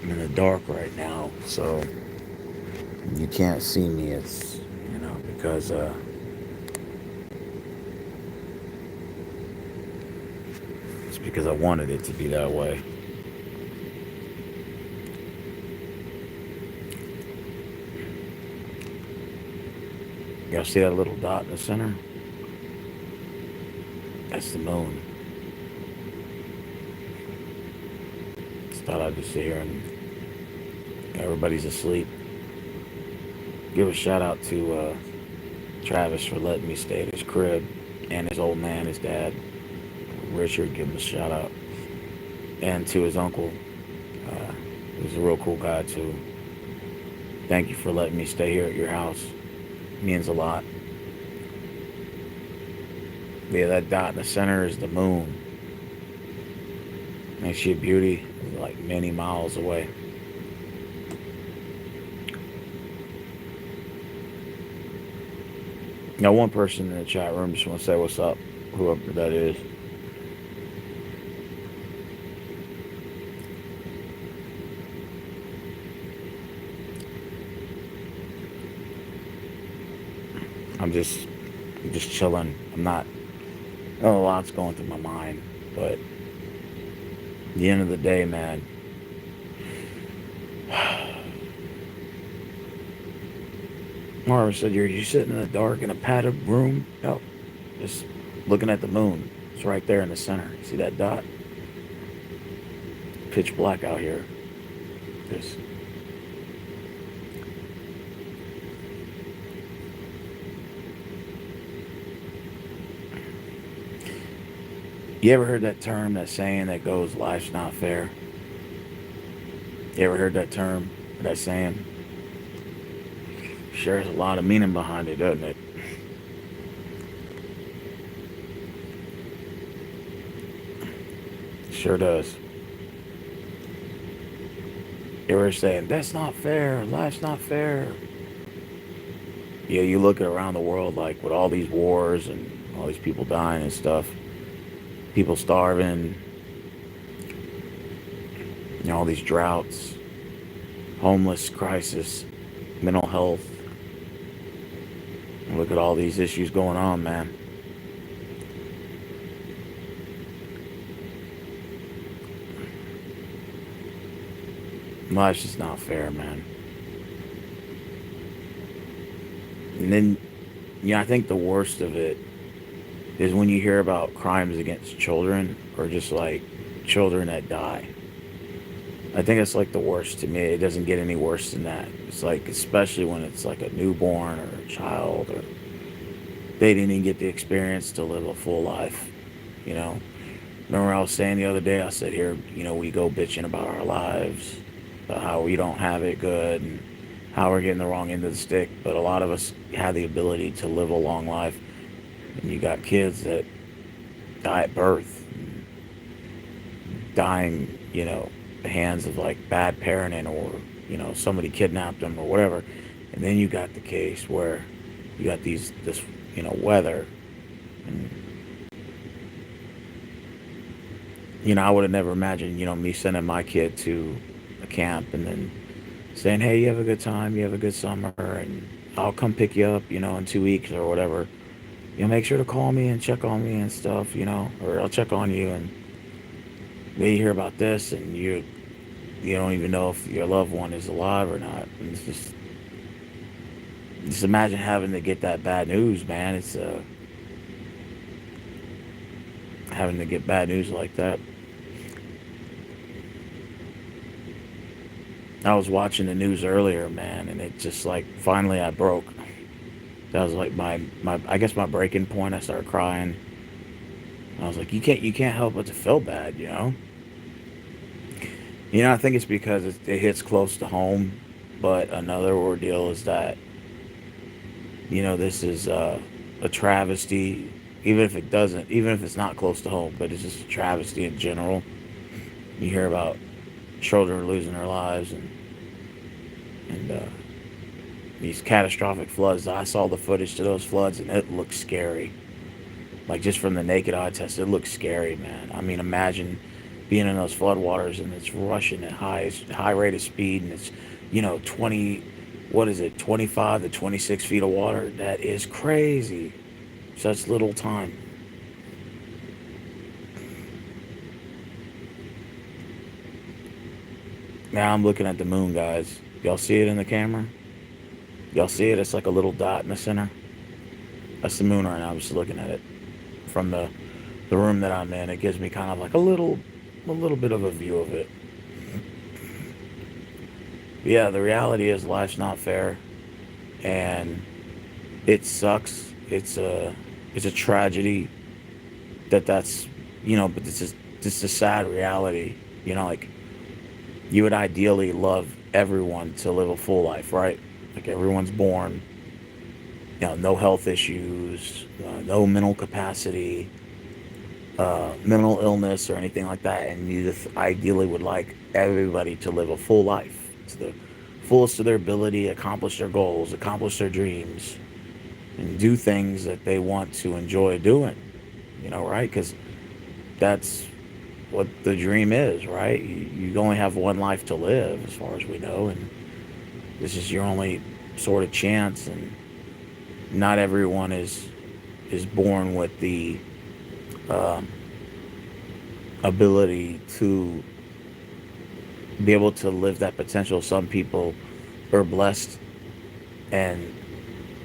I'm in the dark right now, so you can't see me. It's, because it's because I wanted it to be that way. Y'all see that little dot in the center? That's the moon. Just thought I'd just sit here and everybody's asleep. Give a shout out to Travis for letting me stay at his crib, and his old man, his dad, Richard. Give him a shout out, and to his uncle. Uh, he was a real cool guy too. Thank you for letting me stay here at your house. It means a lot. Yeah, that dot in the center is the moon. Ain't she a beauty? Like many miles away. Now, one person in the chat room just want to say what's up, whoever that is. I'm just, I'm just chilling. I'm not. A lot's going through my mind, but at the end of the day, man. Mara said, "You sitting in the dark in a padded room?" No, just looking at the moon. It's right there in the center. See that dot? Pitch black out here. Just you ever heard that term, that saying that goes, "Life's not fair"? You ever heard that term, that saying? Sure, there's a lot of meaning behind it, doesn't it? Sure does. You ever saying, "That's not fair. Life's not fair"? Yeah, you look at around the world, like with all these wars and all these people dying and stuff, people starving, all these droughts, homeless crisis, mental health. Look at all these issues going on, man. Life's just not fair, man. And then, I think the worst of it is when you hear about crimes against children or just like children that die. I think it's like the worst to me. It doesn't get any worse than that. It's like, especially when it's like a newborn or a child, or they didn't even get the experience to live a full life, you know? Remember I was saying the other day, I said here, we go bitching about our lives, about how we don't have it good and how we're getting the wrong end of the stick. But a lot of us have the ability to live a long life. And you got kids that die at birth, dying, the hands of like bad parenting, or, somebody kidnapped them or whatever. And then you got the case where you got this, weather. And, I would have never imagined, me sending my kid to a camp and then saying, "Hey, you have a good time, you have a good summer, and I'll come pick you up, in 2 weeks or whatever. Make sure to call me and check on me and stuff, or I'll check on you, and then you hear about this and you don't even know if your loved one is alive or not." And it's just imagine having to get that bad news, man. It's having to get bad news like that. I was watching the news earlier, man, and it just like finally I broke. That was like my I guess my breaking point. I started crying. I was like, you can't help but to feel bad. I think it's because it hits close to home. But another ordeal is that, this is a travesty. Even if it's not close to home, but it's just a travesty in general. You hear about children losing their lives, and these catastrophic floods. I saw the footage to those floods, and it looks scary. Like, just from the naked eye test, it looks scary, man. I mean, imagine being in those floodwaters and it's rushing at high rate of speed and it's 20, what is it, 25 to 26 feet of water. That is crazy. Such little time. Now I'm looking at the moon, guys. Y'all see it in the camera? Y'all see it? It's like a little dot in the center. That's the moon right now. I'm just looking at it from the room that I'm in. It gives me kind of like a little bit of a view of it. But yeah, the reality is life's not fair, and it sucks. It's a tragedy that's but this is a sad reality. Like you would ideally love everyone to live a full life, right? Like everyone's born, no health issues, no mental capacity, mental illness or anything like that, and you just ideally would like everybody to live a full life to the fullest of their ability, accomplish their goals, accomplish their dreams, and do things that they want to enjoy doing. Right? Because that's what the dream is, right? You only have one life to live, as far as we know, and this is your only sort of chance. And not everyone is born with the um, ability to be able to live that potential. Some people are blessed, and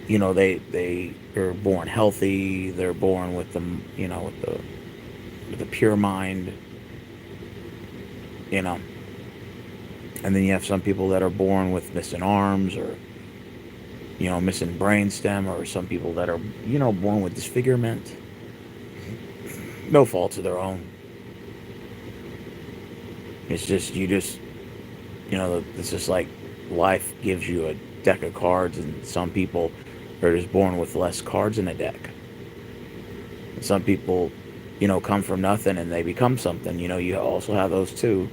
they are born healthy. They're born with the pure mind, you know. And then you have some people that are born with missing arms or missing brainstem, or some people that are born with disfigurement. No fault of their own. It's just it's just like life gives you a deck of cards, and some people are just born with less cards in a deck. And some people, come from nothing and they become something. You also have those too.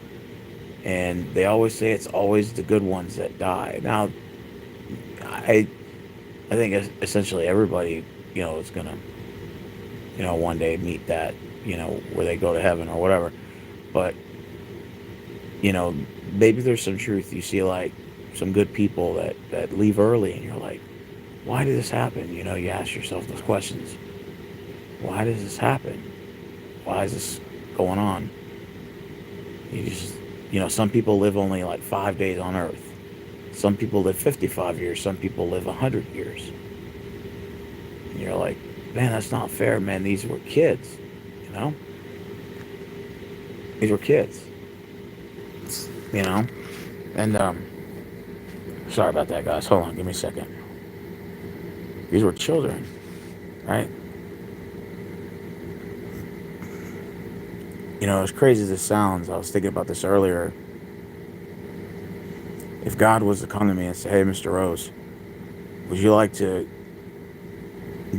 And they always say it's always the good ones that die. Now, I I think essentially everybody, is gonna, one day meet that, where they go to heaven or whatever. But you know, maybe there's some truth. You see like some good people that leave early, and you're like, why did this happen? You ask yourself those questions. Why does this happen? Why is this going on? You just, some people live only like 5 days on Earth. Some people live 55 years. Some people live 100 years. And you're like, man, that's not fair, man. These were kids, you know? These were kids, you know? And, sorry about that, guys. Hold on, give me a second. These were children, right? As crazy as this sounds, I was thinking about this earlier. If God was to come to me and say, hey, Mr. Rose, would you like to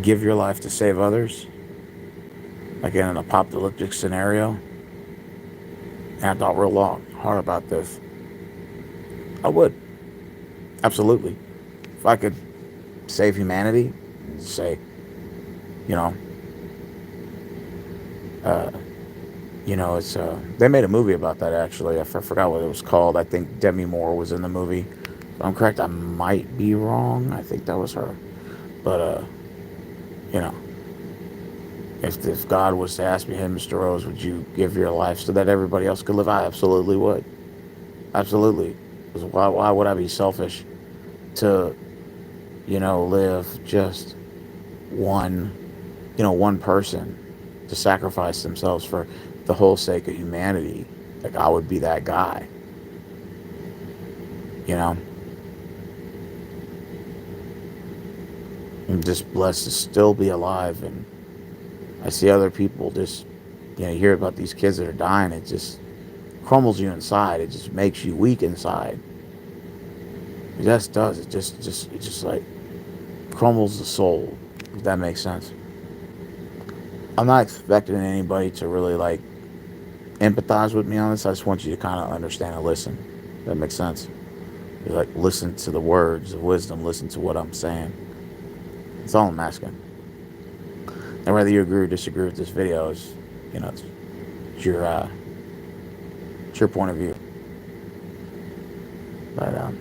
give your life to save others? Like in an apocalyptic scenario? And I thought real long, hard about this. I would. Absolutely. If I could save humanity, say, you know, uh, it's, they made a movie about that actually. I forgot what it was called. I think Demi Moore was in the movie. If I'm correct, I might be wrong. I think that was her. But, you know, if God was to ask me, hey, Mr. Rose, would you give your life so that everybody else could live? I absolutely would. Absolutely. Because why would I be selfish to, live just one, one person to sacrifice themselves for the whole sake of humanity? Like, I would be that guy, you know? I'm just blessed to still be alive, and I see other people just, you hear about these kids that are dying. It just crumbles you inside. It just makes you weak inside. It just does. It just like crumbles the soul, if that makes sense. I'm not expecting anybody to really like empathize with me on this. I just want you to kind of understand and listen. That makes sense. You like listen to the words of wisdom. Listen to what I'm saying. That's all I'm asking. And whether you agree or disagree with this video is, it's your your point of view? But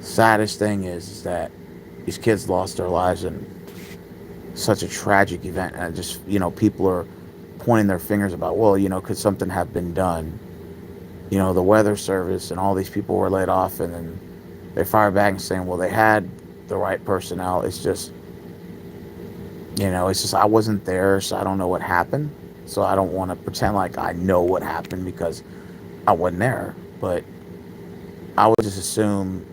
saddest thing is that these kids lost their lives in such a tragic event, and just people are pointing their fingers about, well, could something have been done? The weather service and all these people were laid off, and then they fire back and saying, well, they had the right personnel. It's just I wasn't there, so I don't know what happened. So I don't want to pretend like I know what happened because I wasn't there. But I would just assume,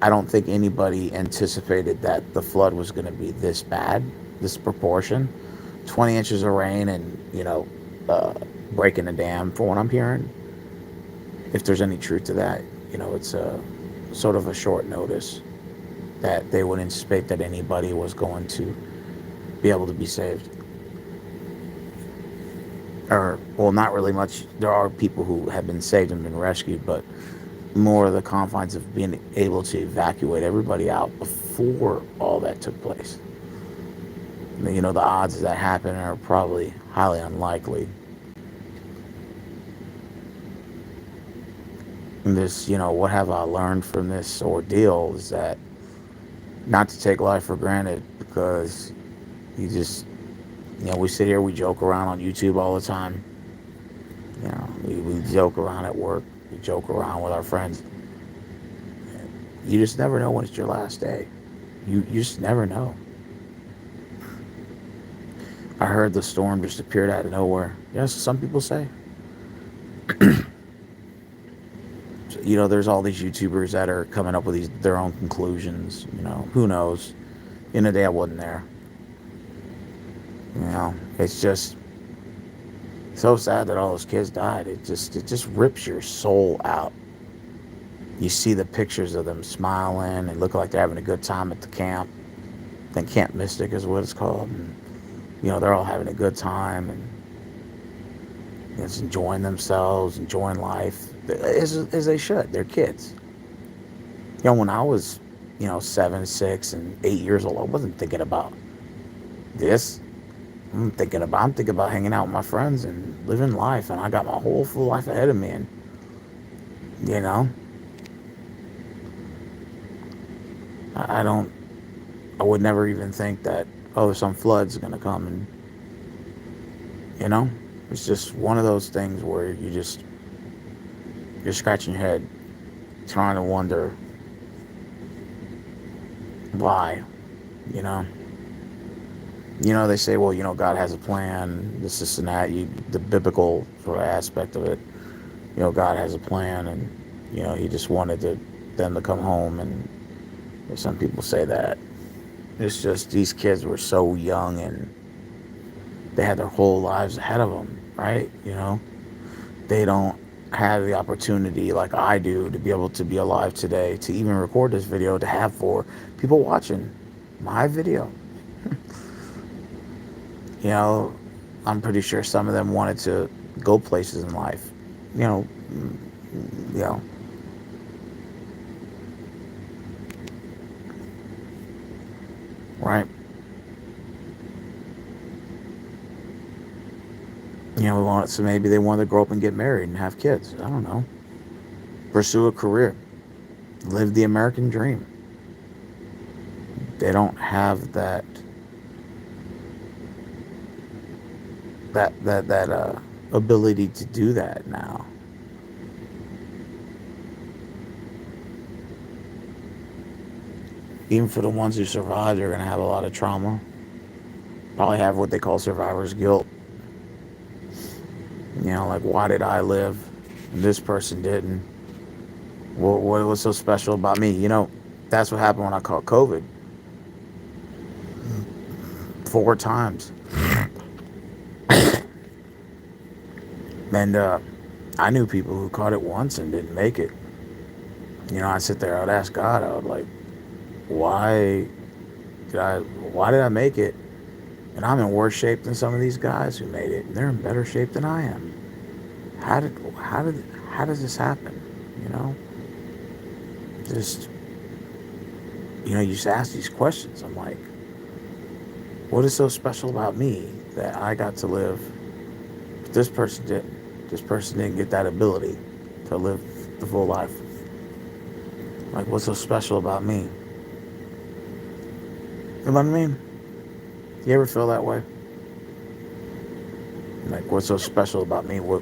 I don't think anybody anticipated that the flood was going to be this bad, this proportion. 20 inches of rain and, breaking a dam, for what I'm hearing. If there's any truth to that, it's a sort of a short notice that they would anticipate that anybody was going to be able to be saved. Or, well, not really much. There are people who have been saved and been rescued, but more of the confines of being able to evacuate everybody out before all that took place. The odds of that happening are probably highly unlikely. And this, what have I learned from this ordeal is that not to take life for granted, because you just, we sit here, we joke around on YouTube all the time. We joke around at work, we joke around with our friends. You just never know when it's your last day. You just never know. I heard the storm just appeared out of nowhere. Yes, some people say. So, there's all these YouTubers that are coming up with their own conclusions. Who knows? In the day, I wasn't there. It's just so sad that all those kids died. It just rips your soul out. You see the pictures of them smiling and look like they're having a good time at the camp. I think Camp Mystic is what it's called. And, they're all having a good time and just enjoying themselves, enjoying life, as they should. They're kids. When I was, 7, 6, and 8 years old, I wasn't thinking about this. I'm thinking about hanging out with my friends and living life, and I got my whole full life ahead of me. And I would never even think that, some flood's gonna come, and it's just one of those things where you're scratching your head, trying to wonder why. They say, well, God has a plan, this and that. The biblical sort of aspect of it, God has a plan, and He just wanted them to come home. And some people say that. It's just these kids were so young and they had their whole lives ahead of them, right? They don't have the opportunity like I do to be able to be alive today, to even record this video, to have for people watching my video. I'm pretty sure some of them wanted to go places in life. Right? So maybe they wanted to grow up and get married and have kids. I don't know. Pursue a career. Live the American dream. They don't have that ability to do that now. Even for the ones who survive, they're going to have a lot of trauma. Probably have what they call survivor's guilt. Like, why did I live and this person didn't? What was so special about me? That's what happened when I caught COVID. 4 times. And I knew people who caught it once and didn't make it. I'd sit there, I'd ask God, I would like, why did I make it? And I'm in worse shape than some of these guys who made it, and they're in better shape than I am. How does this happen? Just, you just ask these questions. I'm like, what is so special about me that I got to live, but this person didn't? this person didn't get that ability to live the full life. Like, what's so special about me? You know what I mean? You ever feel that way? Like, what's so special about me? What,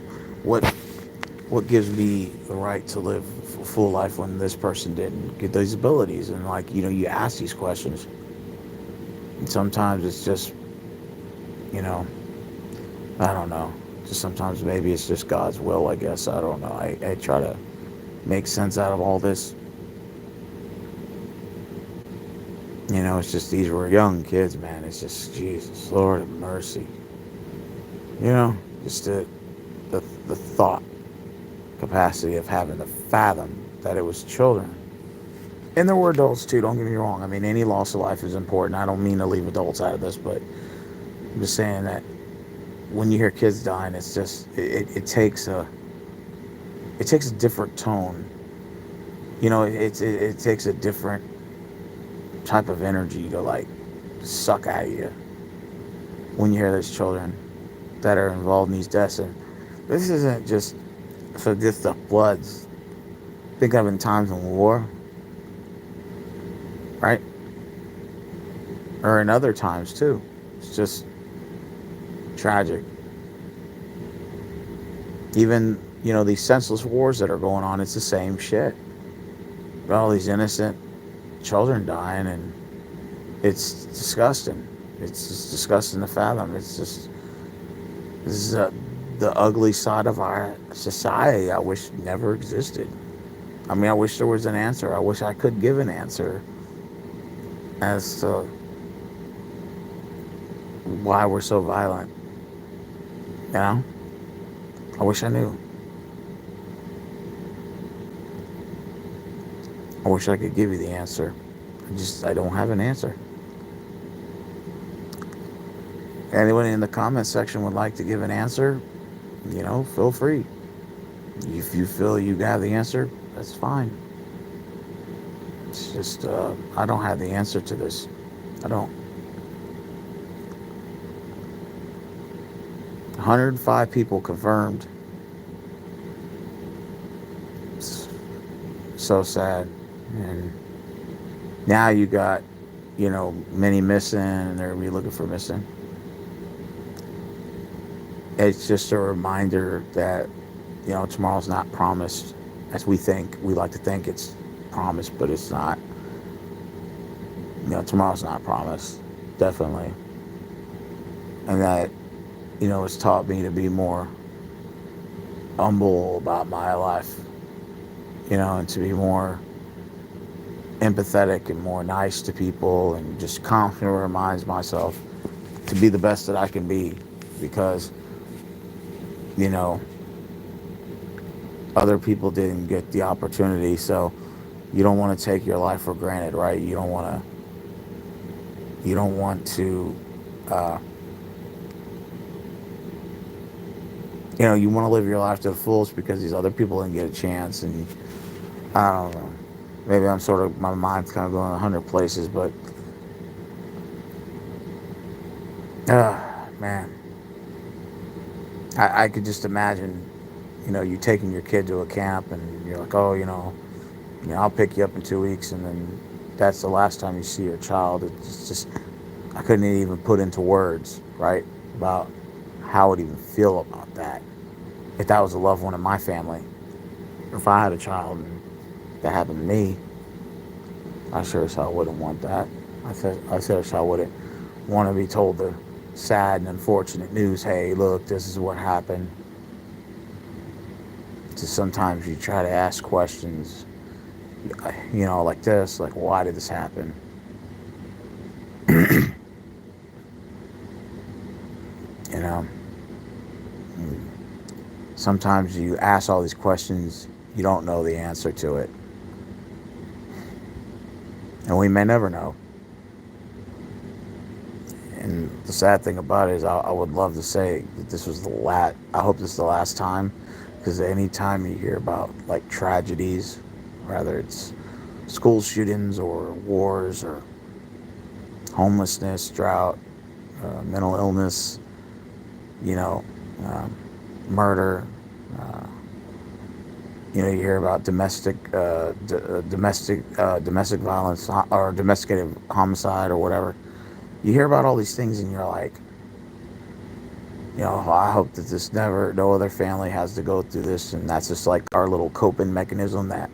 what gives me the right to live a full life when this person didn't get these abilities? And like, you ask these questions, and sometimes it's just, you know, I don't know. Just sometimes maybe it's just God's will. I guess I don't know. I try to make sense out of all this. It's just these were young kids, man. It's just Jesus, Lord of mercy. Just the thought capacity of having to fathom that it was children. And there were adults too, don't get me wrong. I mean, any loss of life is important. I don't mean to leave adults out of this, but I'm just saying that when you hear kids dying, it's just it takes a different tone. It takes a different type of energy to like suck out of you when you hear those children that are involved in these deaths. And this isn't just the floods. Think of in times of war, right? Or in other times too. It's just tragic. Even, these senseless wars that are going on, it's the same shit. All these innocent children dying, and it's disgusting. It's just disgusting to fathom. This is the ugly side of our society I wish never existed. I mean, I wish there was an answer. I wish I could give an answer as to why we're so violent. I wish I knew. I wish I could give you the answer. I don't have an answer. Anyone in the comment section would like to give an answer, feel free. If you feel you have the answer, that's fine. It's just, I don't have the answer to this. I don't. 105 people confirmed. It's so sad. And now you got, many missing, and they're looking for missing. It's just a reminder that, tomorrow's not promised as we think. We like to think it's promised, but it's not. Tomorrow's not promised, definitely. And that, it's taught me to be more humble about my life, and to be more empathetic and more nice to people, and just constantly reminds myself to be the best that I can be, because other people didn't get the opportunity. So you don't want to take your life for granted, right? You don't want to you want to live your life to the fullest because these other people didn't get a chance. And I don't know, maybe my mind's kind of going 100 places, but man, I could just imagine, you taking your kid to a camp, and you're like, oh, I'll pick you up in 2 weeks, and then that's the last time you see your child. It's just, I couldn't even put into words, right, about how I would even feel about that. If that was a loved one in my family, if I had a child and that happened to me, I sure as hell wouldn't want that. I sure as hell wouldn't want to be told the sad and unfortunate news. Hey, look, this is what happened. Just sometimes you try to ask questions, like this, like, why did this happen? Sometimes you ask all these questions, you don't know the answer to it. And we may never know. And the sad thing about it is I would love to say that this was the last, I hope this is the last time, because anytime you hear about like tragedies, whether it's school shootings or wars or homelessness, drought, mental illness, murder, Uh, you hear about domestic violence or domesticated homicide or whatever. You hear about all these things, and you're like, I hope that no other family has to go through this, and that's just like our little coping mechanism that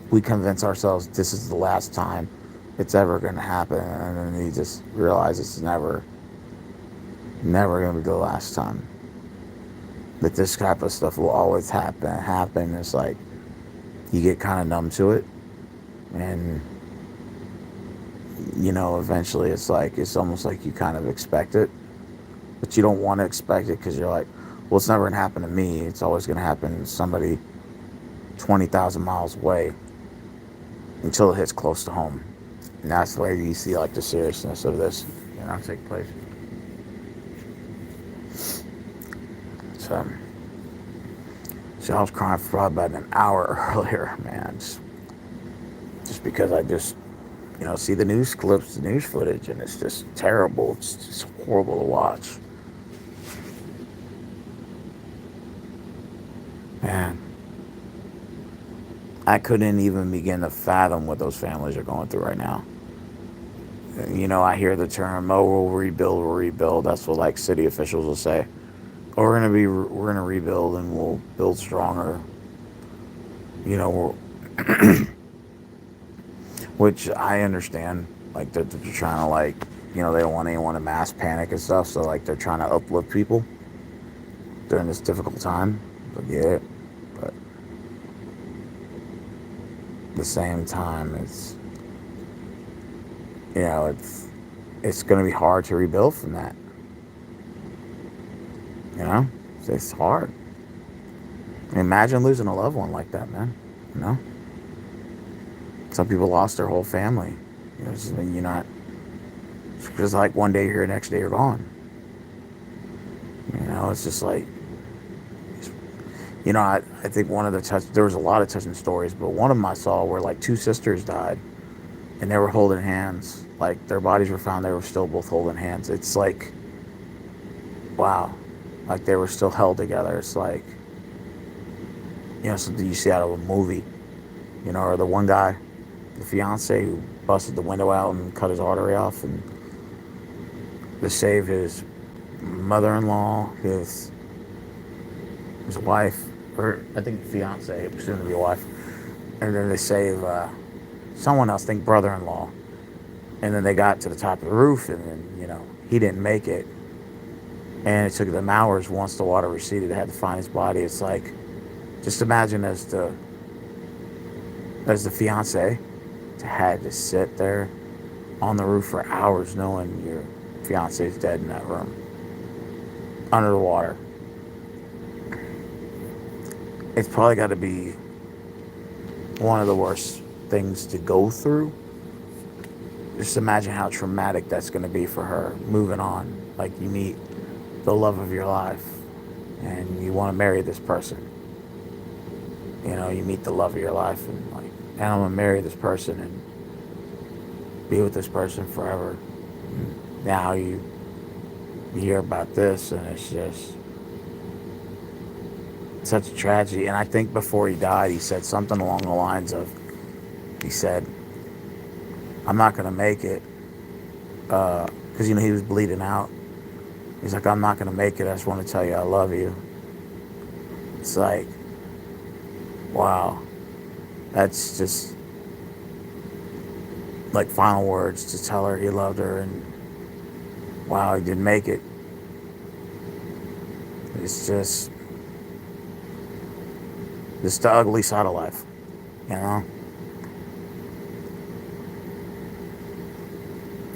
we convince ourselves this is the last time it's ever going to happen, and then you just realize it's never going to be the last time. That this type of stuff will always happen. It's like you get kind of numb to it, and eventually it's almost like you kind of expect it, but you don't want to expect it because you're like, well, it's never going to happen to me. It's always going to happen to somebody 20,000 miles away until it hits close to home. And that's where you see like the seriousness of this, take place. So, I was crying for probably about an hour earlier, man. Just because I just, see the news clips, the news footage, and it's just terrible. It's just horrible to watch. Man, I couldn't even begin to fathom what those families are going through right now. I hear the term, "Oh, we'll rebuild, we'll rebuild." That's what like city officials will say. "Oh, we're gonna rebuild, and we'll build stronger." You know, which I understand. Like they're trying to like, they don't want anyone to mass panic and stuff. So like they're trying to uplift people during this difficult time. I get it, but at the same time, it's going to be hard to rebuild from that. You know, it's hard. Imagine losing a loved one like that, man. You know, some people lost their whole family. You're not just like one day you're here, next day you're gone. It's just like, I think there was a lot of touching stories, but one of them I saw where like two sisters died and they were holding hands. Like their bodies were found, they were still both holding hands. It's like, wow, like they were still held together. It's like, something you see out of a movie, or the one guy, the fiance who busted the window out and cut his artery off and to save his mother-in-law, his wife, or I think fiance, soon to be wife, and then they save someone else, I think brother-in-law, and then they got to the top of the roof, and then he didn't make it, and it took them hours. Once the water receded, they had to find his body. It's like, just imagine as the fiance had to sit there on the roof for hours knowing your fiance is dead in that room under the water. It's probably got to be one of the worst things to go through. Just imagine how traumatic that's going to be for her moving on. Like you meet the love of your life and you want to marry this person. You meet the love of your life and like, and I'm going to marry this person and be with this person forever. And now you hear about this and it's just such a tragedy. And I think before he died, he said something along the lines of, he said, "I'm not going to make it," because, he was bleeding out. He's like, "I'm not going to make it. I just want to tell you I love you." It's like, wow. That's just like final words to tell her he loved her, and wow, he didn't make it. It's just the ugly side of life, you know?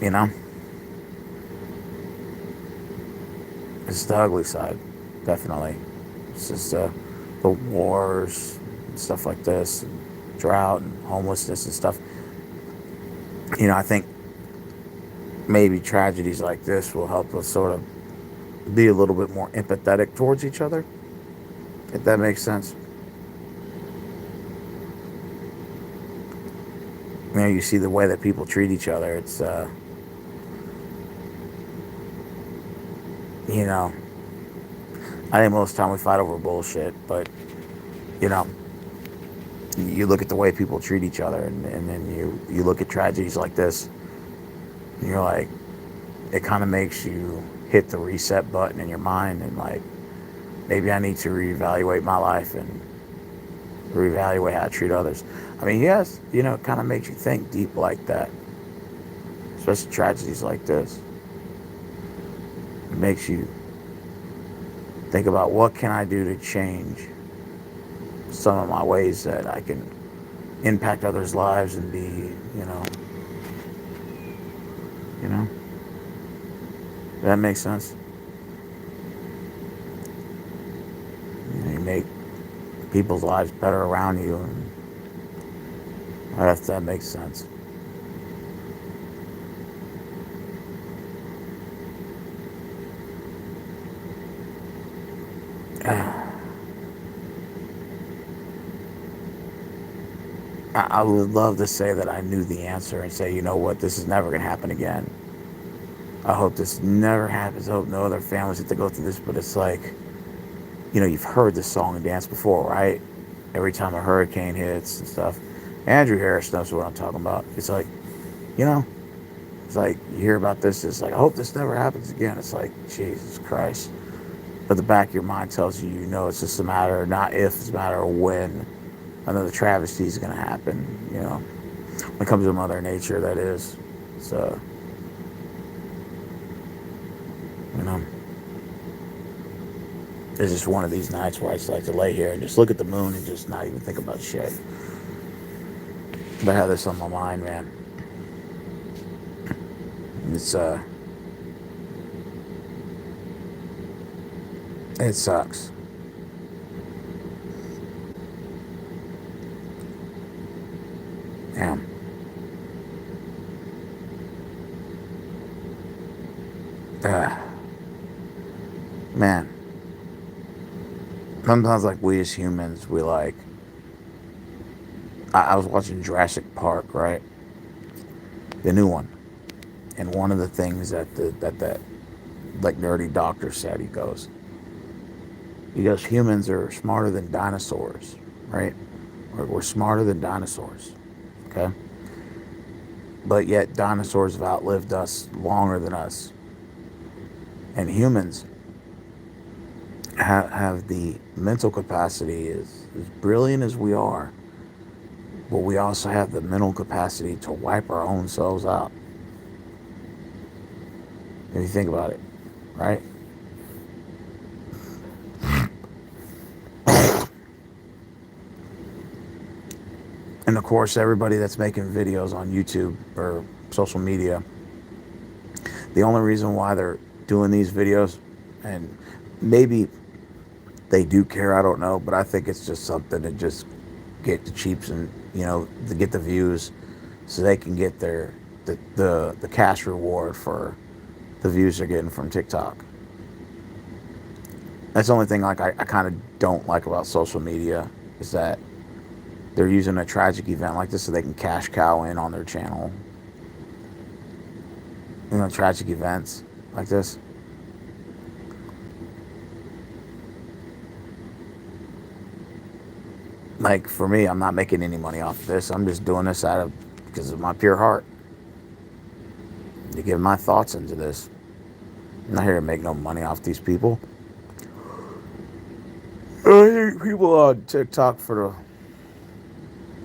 You know? It's the ugly side, definitely. It's just the wars and stuff like this, and drought and homelessness and stuff. I think maybe tragedies like this will help us sort of be a little bit more empathetic towards each other, if that makes sense. You see the way that people treat each other. It's, I think most of the time we fight over bullshit, but you know, you look at the way people treat each other, and then you look at tragedies like this, and you're like, it kind of makes you hit the reset button in your mind, and like, maybe I need to reevaluate my life and reevaluate how I treat others. I mean, yes, it kind of makes you think deep like that, especially tragedies like this. It makes you think about what can I do to change some of my ways that I can impact others' lives and be, you know, does that make sense? You make people's lives better around you, and that makes sense. I would love to say that I knew the answer and say, you know what, this is never going to happen again. I hope this never happens. I hope no other families have to go through this. But it's like, you've heard this song and dance before, right? Every time a hurricane hits and stuff. Andrew Harris knows what I'm talking about. It's like, you know, it's like you hear about this. It's like, I hope this never happens again. It's like, Jesus Christ. But the back of your mind tells you, it's just a matter, not if, it's a matter of when another travesty is going to happen, when it comes to Mother Nature, that is. So, you know, it's just one of these nights where I just like to lay here and just look at the moon and just not even think about shit. But I have this on my mind, man. It sucks. Yeah. Man. Sometimes, like, we as humans, we like. I was watching Jurassic Park, right? The new one. And one of the things that like nerdy doctor said, he goes, humans are smarter than dinosaurs, right? We're smarter than dinosaurs, okay? But yet dinosaurs have outlived us longer than us. And humans have the mental capacity, as brilliant as we are, but we also have the mental capacity to wipe our own selves out. If you think about it, right? And of course, everybody that's making videos on YouTube or social media, the only reason why they're doing these videos, and maybe they do care, I don't know, but I think it's just something to just get the cheaps and, to get the views so they can get the cash reward for the views they're getting from TikTok. That's the only thing like I kind of don't like about social media, is that they're using a tragic event like this so they can cash cow in on their channel. Tragic events like this. Like, for me, I'm not making any money off of this. I'm just doing this because of my pure heart. To give my thoughts into this. I'm not here to make no money off these people. I think people on TikTok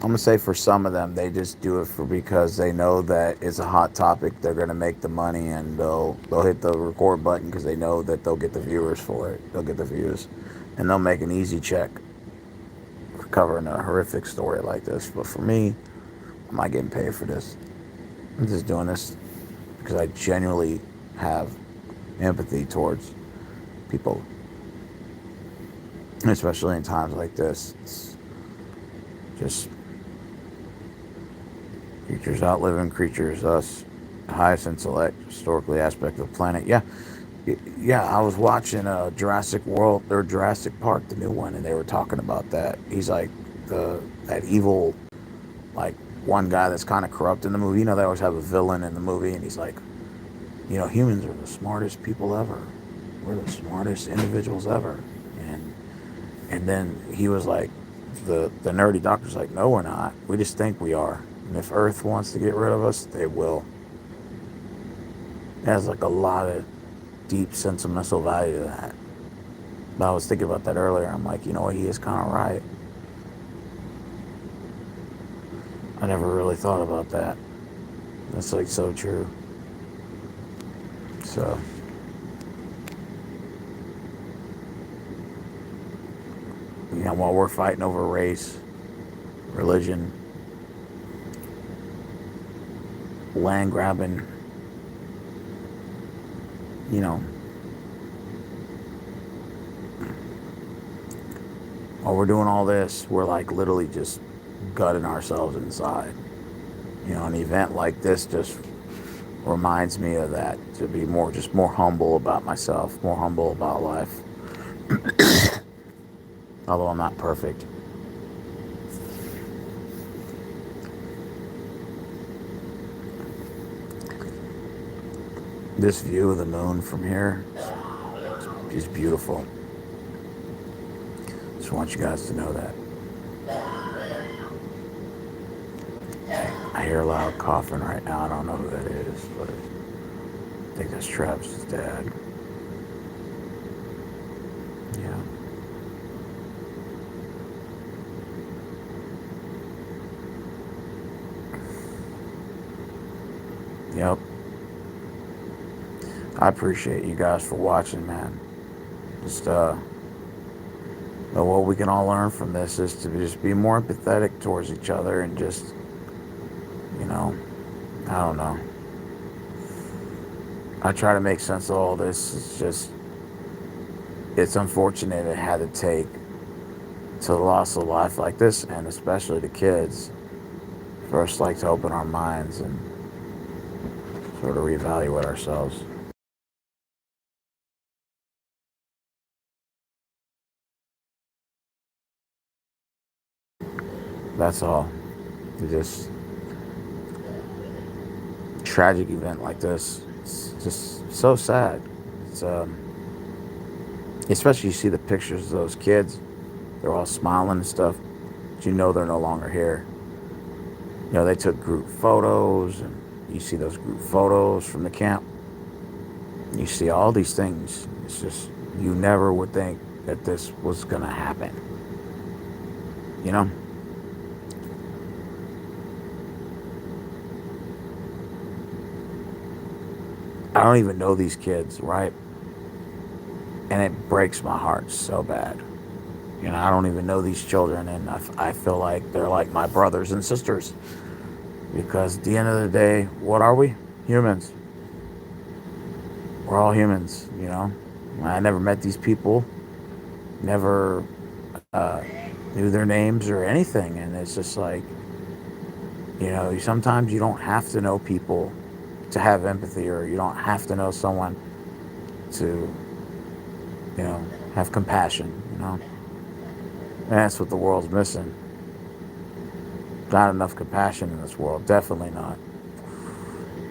I'm gonna say for some of them, they just do it because they know that it's a hot topic. They're gonna make the money, and they'll hit the record button because they know that they'll get the viewers for it. They'll get the views, and they'll make an easy check for covering a horrific story like this. But for me, I'm not getting paid for this. I'm just doing this because I genuinely have empathy towards people, especially in times like this. It's just creatures outliving creatures, thus highest intellect, historically aspect of the planet. Yeah. I was watching Jurassic World or Jurassic Park, the new one, and they were talking about that. He's like that evil, like, one guy that's kind of corrupt in the movie. They always have a villain in the movie, and he's like, humans are the smartest people ever. We're the smartest individuals ever. And then he was like, the nerdy doctor's like, no, we're not. We just think we are. And if Earth wants to get rid of us, they will. It has like a lot of deep sentimental value to that. But I was thinking about that earlier. I'm like, you know what? He is kind of right. I never really thought about that. That's like so true. So, while we're fighting over race, religion, land grabbing, you know, while we're doing all this, we're like literally just gutting ourselves inside. An event like this just reminds me of that, to be more humble about myself, more humble about life. Although I'm not perfect. This view of the moon from here is beautiful. Just want you guys to know that. I hear a loud coughing right now. I don't know who that is, but I think that's Travis's dad. Yeah. Yep. I appreciate you guys for watching, man. Just what we can all learn from this is to just be more empathetic towards each other, and just, I don't know. I try to make sense of all this. It's unfortunate it had to take to the loss of life like this, and especially the kids, for us like to open our minds and sort of reevaluate ourselves. That's all. It just tragic event like this. It's just so sad. It's especially you see the pictures of those kids. They're all smiling and stuff, but they're no longer here. They took group photos, and you see those group photos from the camp. You see all these things. It's just, you never would think that this was going to happen. You know? I don't even know these kids, right? And it breaks my heart so bad. I don't even know these children, and I feel like they're like my brothers and sisters. Because at the end of the day, what are we? Humans. We're all humans, I never met these people, never knew their names or anything. And it's just like, sometimes you don't have to know people to have empathy, or you don't have to know someone to, have compassion, And that's what the world's missing. Not enough compassion in this world. Definitely not.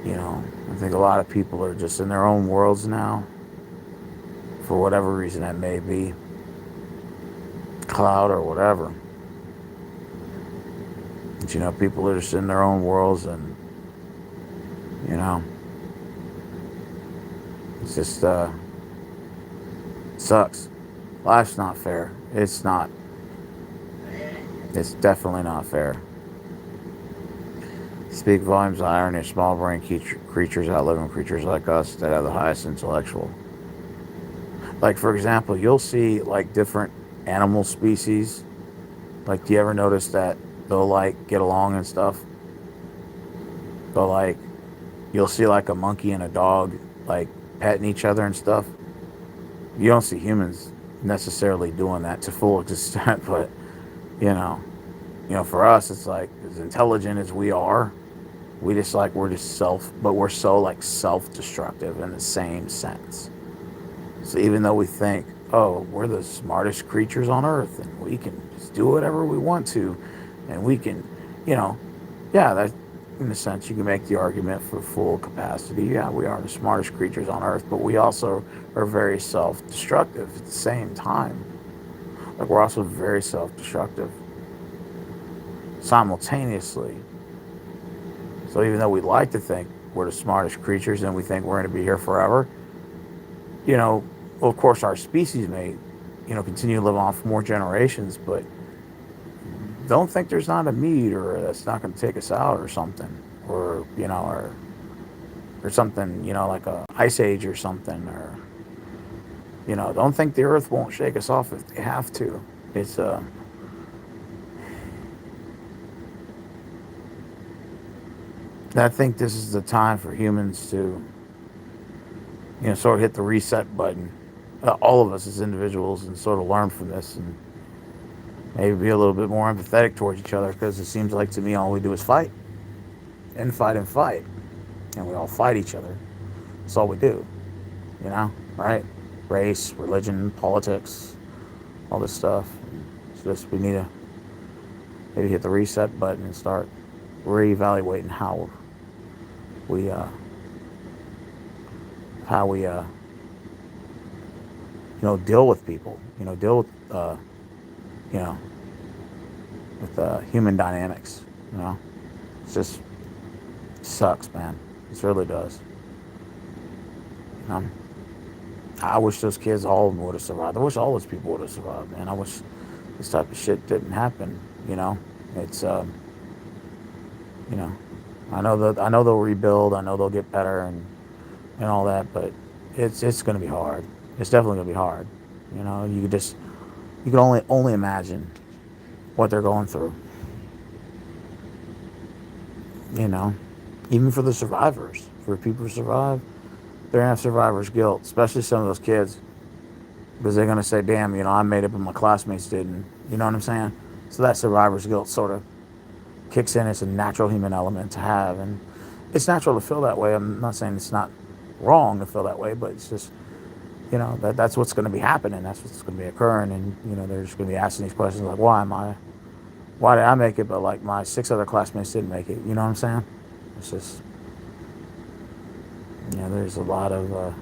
I think a lot of people are just in their own worlds now, for whatever reason that may be, cloud or whatever. But, people are just in their own worlds, and it's just sucks. Life's not fair. It's not. It's definitely not fair. Speak volumes of irony of small brain creatures outliving creatures like us that have the highest intellectual. Like, for example, you'll see like different animal species. Like, do you ever notice that they'll like get along and stuff? But like, you'll see like a monkey and a dog like petting each other and stuff. You don't see humans necessarily doing that to full extent, but you know, for us, it's like, as intelligent as we are, we're just but we're so like self-destructive in the same sense. So even though we think, oh, we're the smartest creatures on earth, and we can just do whatever we want to, and we can, you know, yeah, that, in a sense, you can make the argument for full capacity. Yeah, we are the smartest creatures on earth, but we also are very self-destructive at the same time. Like we're also very self-destructive simultaneously. So even though we like to think we're the smartest creatures and we think we're going to be here forever, you know, well, of course our species may, continue to live on for more generations, but don't think there's not a meteor or that's not going to take us out or something, or or something, like a ice age or something, or don't think the Earth won't shake us off if they have to. It's I think this is the time for humans to, sort of hit the reset button, all of us as individuals, and sort of learn from this and maybe be a little bit more empathetic towards each other, because it seems like to me all we do is fight and fight and fight, and we all fight each other. That's all we do, right? Race, religion, politics, all this stuff. It's just we need to maybe hit the reset button and start reevaluating we uh, how we deal with people, deal with you know human dynamics. It's just sucks, man. It really does. Um, I wish those kids all would have survived. I wish all those people would have survived, man. I wish this type of shit didn't happen. It's you know, I know they'll rebuild. I know they'll get better and all that, but it's gonna be hard. It's definitely gonna be hard. You can only imagine what they're going through. You know, Even for the survivors, for people who survive, they're gonna have survivor's guilt, especially some of those kids, because they're gonna say, "Damn, I made it, but my classmates didn't." You know what I'm saying? So that survivor's guilt sort of kicks in. It's a natural human element to have, and it's natural to feel that way. I'm not saying it's not wrong to feel that way, but it's just that's what's going to be happening. That's what's going to be occurring, and they're just going to be asking these questions like, why did I make it, but like my 6 other classmates didn't make it? You know what I'm saying? It's just there's a lot of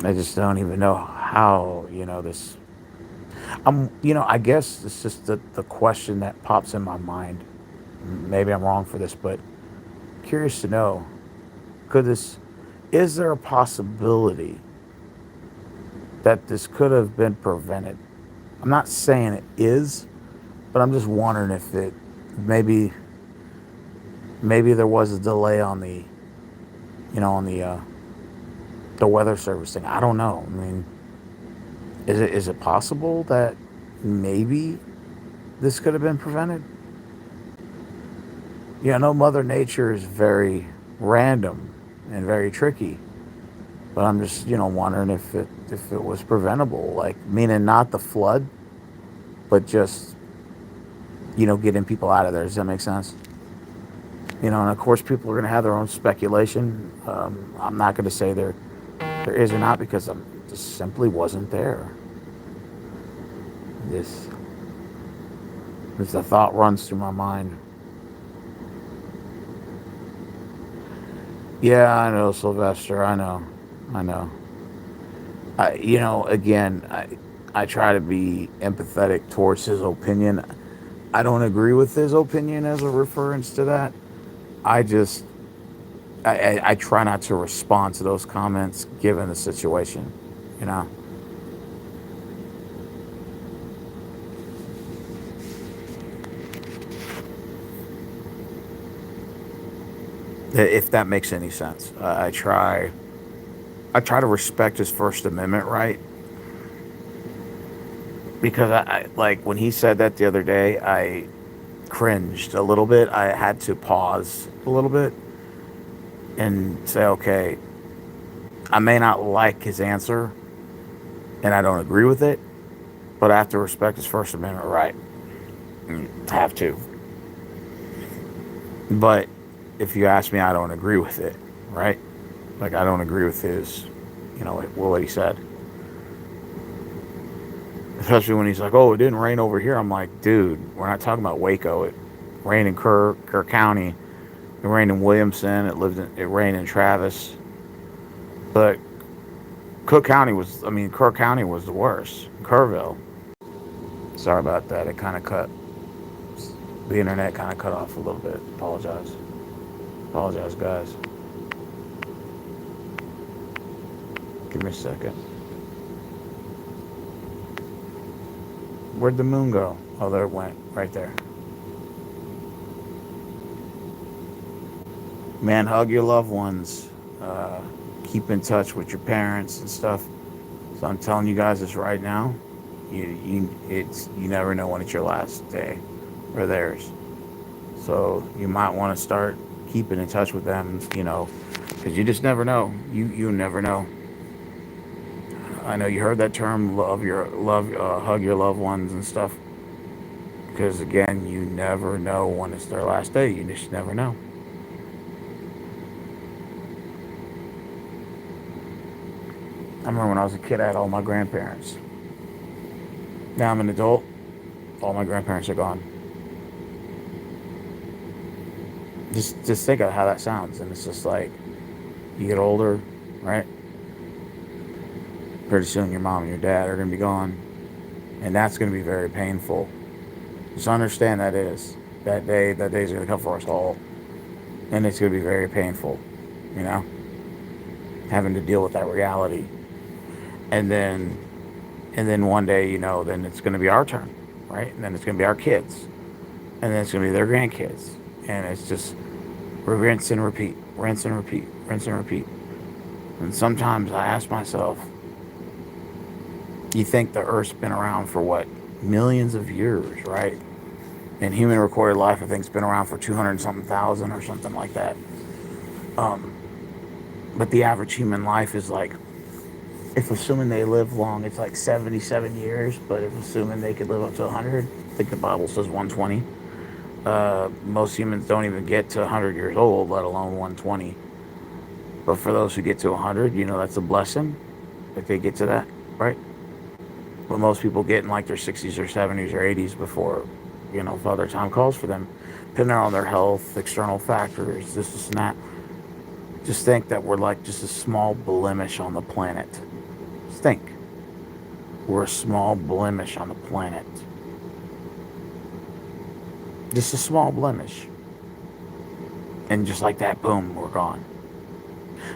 I just don't even know how this. I guess it's just the question that pops in my mind. Maybe I'm wrong for this, but curious to know, could this is there a possibility that this could have been prevented? I'm not saying it is, but I'm just wondering if it maybe there was a delay on the weather service thing. I don't know. I mean, is it possible that maybe this could have been prevented? I know Mother Nature is very random and very tricky, but I'm just wondering if it was preventable, like meaning not the flood, but just getting people out of there. Does that make sense? And of course people are going to have their own speculation. I'm not going to say there is or not, because I just simply wasn't there. This as the thought runs through my mind. Yeah, I know, Sylvester. I know. Again, I try to be empathetic towards his opinion. I don't agree with his opinion as a reference to that. I just, I try not to respond to those comments given the situation. You know, if that makes any sense. I try to respect his First Amendment right, because I like when he said that the other day, I cringed a little bit. I had to pause a little bit and say, okay, I may not like his answer and I don't agree with it, but I have to respect his First Amendment right. I have to. But if you ask me, I don't agree with it, right? Like, I don't agree with his, what he said. Especially when he's like, oh, it didn't rain over here. I'm like, dude, we're not talking about Waco. It rained in Kerr County It rained in Williamson. It rained in Travis. But Cook County was the worst. Kerrville. Sorry about that. It kind of cut. The internet kind of cut off a little bit. Apologize. Apologize, guys. Give me a second. Where'd the moon go? Oh, there it went. Right there. Man, hug your loved ones. Keep in touch with your parents and stuff. So I'm telling you guys this right now. You never know when it's your last day or theirs. So you might want to start keeping in touch with them, because you just never know. You never know. I know you heard that term, hug your loved ones and stuff. Because again, you never know when it's their last day. You just never know. I remember when I was a kid, I had all my grandparents. Now I'm an adult. All my grandparents are gone. Just think of how that sounds, and it's just like you get older, right? Pretty soon, your mom and your dad are gonna be gone, and that's gonna be very painful. Just understand that day. That day is gonna come for us all, and it's gonna be very painful. You know, having to deal with that reality, and then one day, then it's gonna be our turn, right? And then it's gonna be our kids, and then it's gonna be their grandkids, and it's just rinse and repeat, rinse and repeat, rinse and repeat. And sometimes I ask myself, you think the Earth's been around for what, millions of years, right? And human recorded life, I think, has been around for 200 and something thousand or something like that. But the average human life is like, if assuming they live long, it's like 77 years. But if assuming they could live up to 100, I think the Bible says 120. Most humans don't even get to 100 years old, let alone 120. But for those who get to 100, that's a blessing if they get to that, right? But most people get in like their 60s or 70s or 80s before, Father Time calls for them, depending on their health, external factors, this and that. Just think that we're like just a small blemish on the planet. Just think. We're a small blemish on the planet. Just a small blemish. And just like that, boom, we're gone.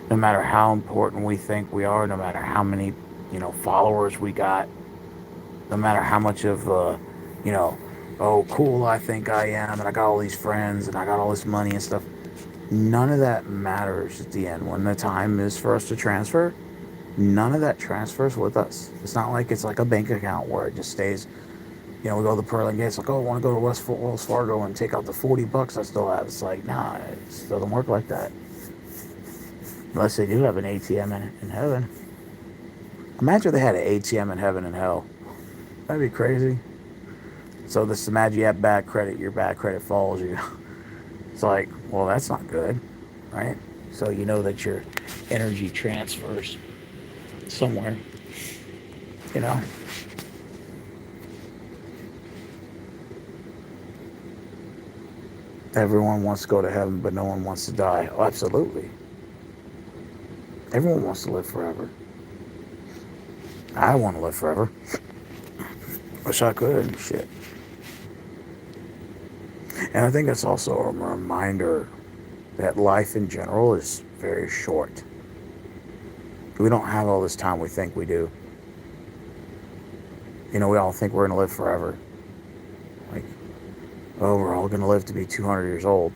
No matter how important we think we are, no matter how many, followers we got, no matter how much of, oh, cool I think I am, and I got all these friends, and I got all this money and stuff. None of that matters at the end. When the time is for us to transfer, none of that transfers with us. It's not like it's like a bank account where it just stays. We go to the pearly gates, like, oh, I want to go to Wells Fargo and take out the $40 I still have. It's like, nah, it doesn't work like that. Unless they do have an ATM in heaven. Imagine they had an ATM in heaven and hell. That'd be crazy. So this imagine you have bad credit, your bad credit follows you. It's like, well, that's not good, right? So you know that your energy transfers somewhere, you know. Everyone wants to go to heaven, but no one wants to die. Oh, absolutely. Everyone wants to live forever. I want to live forever. Wish I could. Shit. And I think that's also a reminder that life in general is very short. We don't have all this time we think we do. We all think we're going to live forever. Like, oh, we're all going to live to be 200 years old.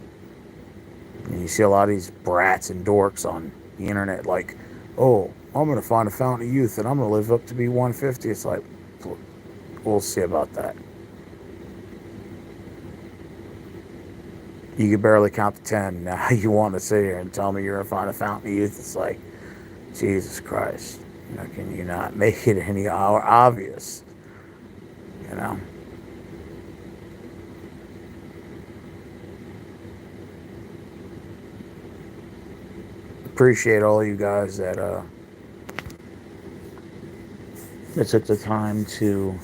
And you see a lot of these brats and dorks on the internet like, oh, I'm going to find a fountain of youth and I'm going to live up to be 150. It's like, we'll see about that. You can barely count to 10. Now you want to sit here and tell me you're going to find a fountain of youth. It's like, Jesus Christ. Can you not make it any more obvious? Appreciate all you guys that took the time to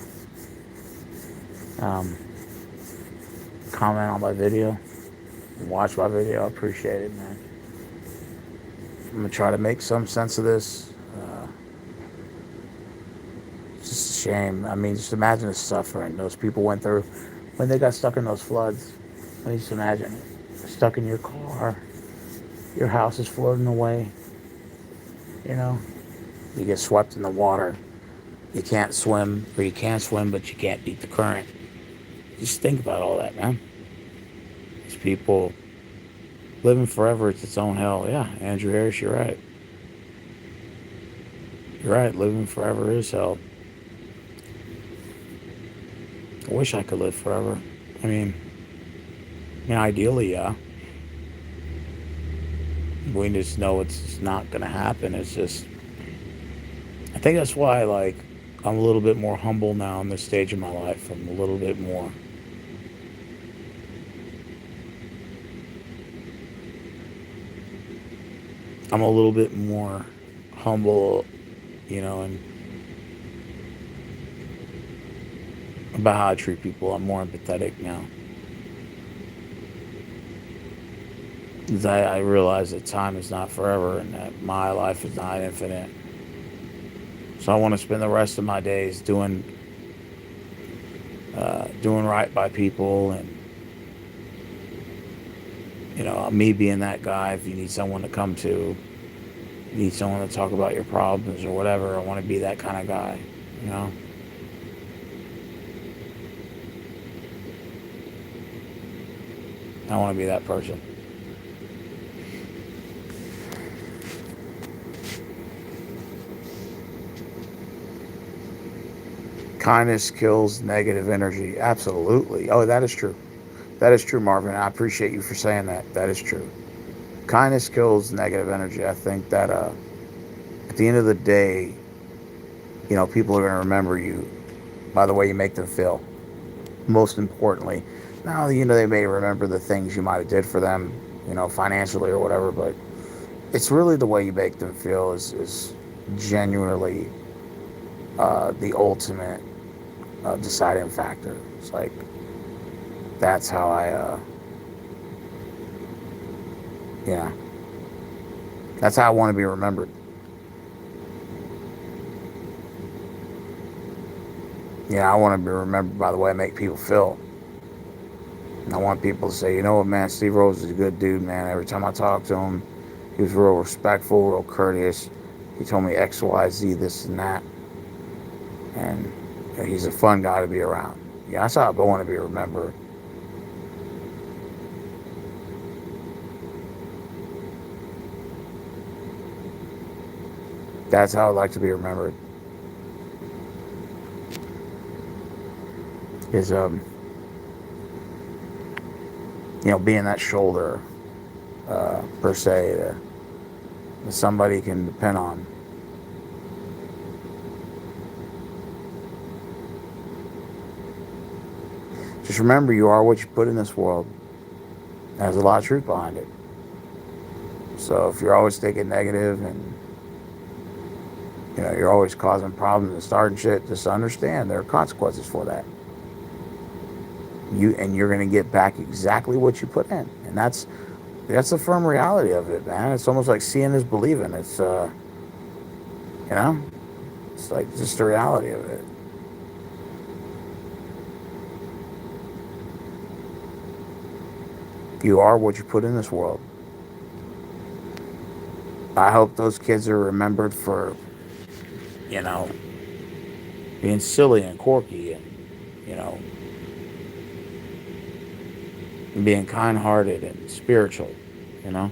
comment on my video. Watch my video. I appreciate it, man. I'm gonna try to make some sense of this. It's just a shame. I mean, just imagine the suffering those people went through when they got stuck in those floods. I mean, just imagine it. Stuck in your car, your house is floating away. You know, you get swept in the water. You can't swim, or you can swim, but you can't beat the current. Just think about all that, man. These people living forever, it's its own hell. Yeah, Andrew Harris, you're right. You're right. Living forever is hell. I wish I could live forever. I mean, ideally, yeah. We just know it's not going to happen. It's just, I think that's why, like, I'm a little bit more humble now in this stage of my life. I'm a little bit more, I'm a little bit more humble, and about how I treat people. I'm more empathetic now. 'Cause I realize that time is not forever and that my life is not infinite. So I want to spend the rest of my days doing right by people, and me being that guy. If you need someone to come to, you need someone to talk about your problems or whatever, I want to be that kind of guy. You know, I want to be that person. Kindness kills negative energy. Absolutely. Oh, that is true. That is true, Marvin. I appreciate you for saying that. That is true. Kindness kills negative energy. I think that at the end of the day, people are going to remember you by the way you make them feel. Most importantly, now they may remember the things you might have did for them, financially or whatever, but it's really the way you make them feel is genuinely the ultimate deciding factor. It's like that's how yeah, that's how I want to be remembered. I want to be remembered by the way I make people feel. And I want people to say, you know what, man, Steve Rose is a good dude, man. Every time I talk to him, he was real respectful, real courteous. He told me X, Y, Z, this and that. And he's a fun guy to be around. That's how I want to be remembered. That's how I like to be remembered. Is being that shoulder per se that somebody can depend on. Just remember, you are what you put in this world. There's a lot of truth behind it. So if you're always thinking negative and you're always causing problems and starting shit, just understand there are consequences for that. You're going to get back exactly what you put in, and that's the firm reality of it, man. It's almost like seeing is believing. It's it's like just the reality of it. You are what you put in this world. I hope those kids are remembered for, being silly and quirky and, being kind-hearted and spiritual, you know.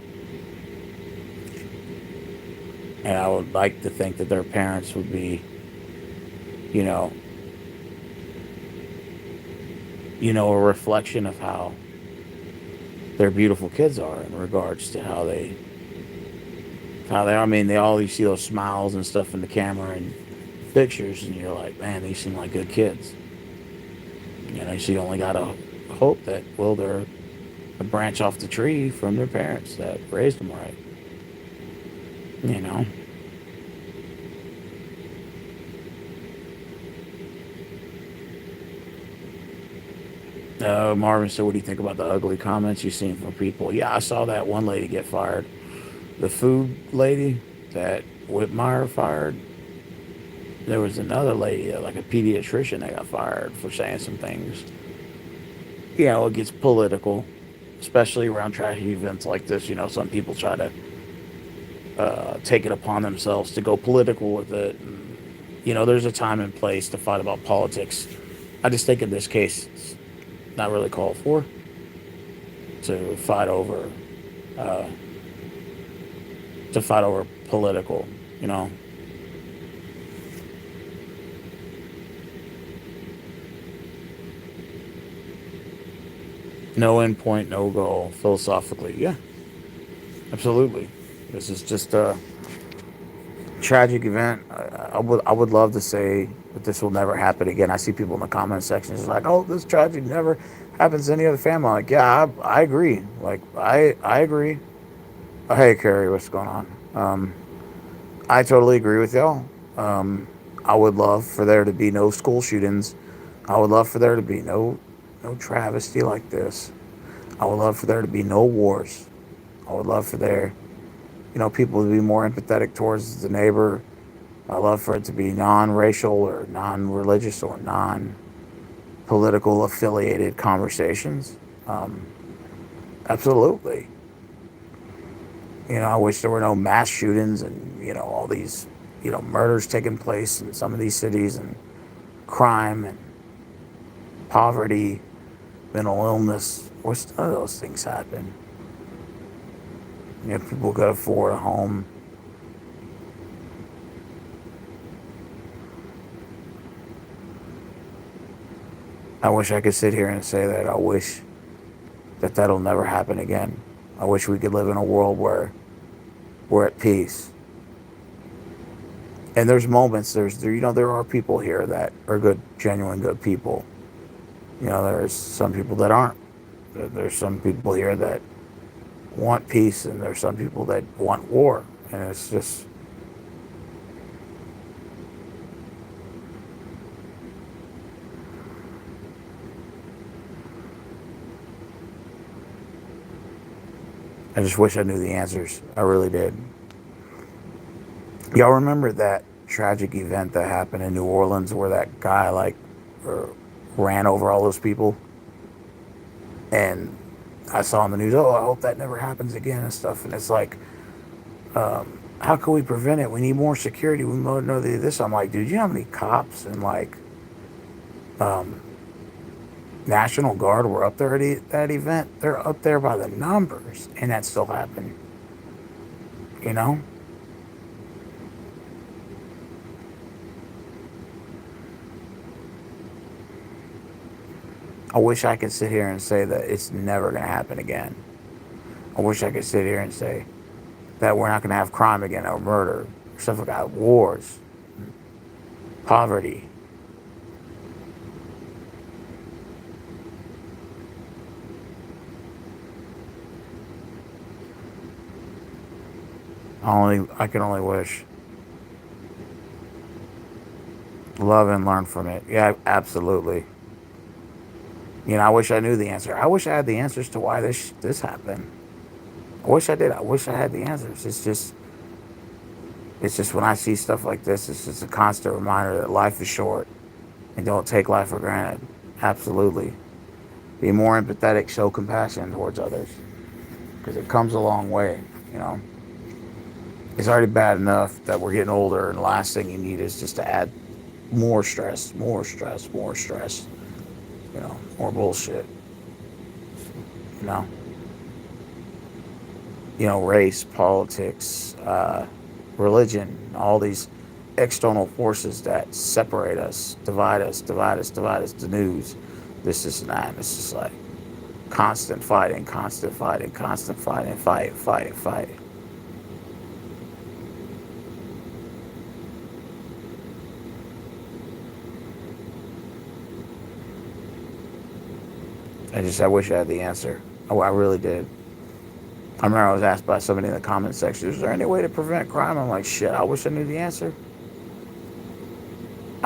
And I would like to think that their parents would be, you know, a reflection of how their beautiful kids are in regards to how they are. I mean, you see those smiles and stuff in the camera and pictures, and you're like, man, these seem like good kids. So you only gotta hope that they're a branch off the tree from their parents that raised them right. You know. Marvin said, "What do you think about the ugly comments you've seen from people?" Yeah, I saw that one lady get fired. The food lady that Whitmire fired. There was another lady, like a pediatrician, that got fired for saying some things. It gets political, especially around tragic events like this. Some people try to take it upon themselves to go political with it. There's a time and place to fight about politics. I just think in this case, it's not really called for to fight over uh, political. You know, no end point, no goal. Philosophically, yeah, absolutely. This is just a tragic event. I would love to say that this will never happen again. I see people in the comment section is like, "Oh, this tragedy never happens to any other family." I'm like, yeah, I agree. Like, I agree. Hey, Carrie, what's going on? I totally agree with y'all. I would love for there to be no school shootings. I would love for there to be no travesty like this. I would love for there to be no wars. I would love for there, people to be more empathetic towards the neighbor. I love for it to be non-racial or non-religious or non-political affiliated conversations. Um, Absolutely. I wish there were no mass shootings and all these murders taking place in some of these cities, and crime and poverty, mental illness. Wish none of those things happen. People could afford a home. I wish I could sit here and say that. I wish that that'll never happen again. I wish we could live in a world where we're at peace. And there's moments. There are people here that are good, genuine good people. There's some people that aren't. There's some people here that want peace, and there's some people that want war. And it's just, I just wish I knew the answers. I really did. Y'all remember that tragic event that happened in New Orleans where that guy uh, ran over all those people? And I saw on the news, oh, I hope that never happens again and stuff. And it's like, how can we prevent it? We need more security. We know this. I'm like, dude, you know how many cops and um, National Guard were up there at that event? They're up there by the numbers, and that still happened. You know, I wish I could sit here and say that it's never going to happen again. I wish I could sit here and say that we're not going to have crime again or murder, stuff like that, wars, poverty. I can only wish. Love and learn from it. Yeah, absolutely. I wish I knew the answer. I wish I had the answers to why this happened. I wish I did. I wish I had the answers. It's just when I see stuff like this, it's just a constant reminder that life is short and don't take life for granted. Absolutely. Be more empathetic, show compassion towards others because it comes a long way. You know, it's already bad enough that we're getting older, and the last thing you need is just to add more stress, more stress, more stress. More bullshit. You know, race, politics, religion, all these external forces that separate us, divide us, divide us, divide us. The news, this is that. It's just like constant fighting, constant fighting, constant fighting, fight, fight, fight. I wish I had the answer. I really did. I remember I was asked by somebody in the comment section, "Is there any way to prevent crime?" I'm like, shit. I wish I knew the answer.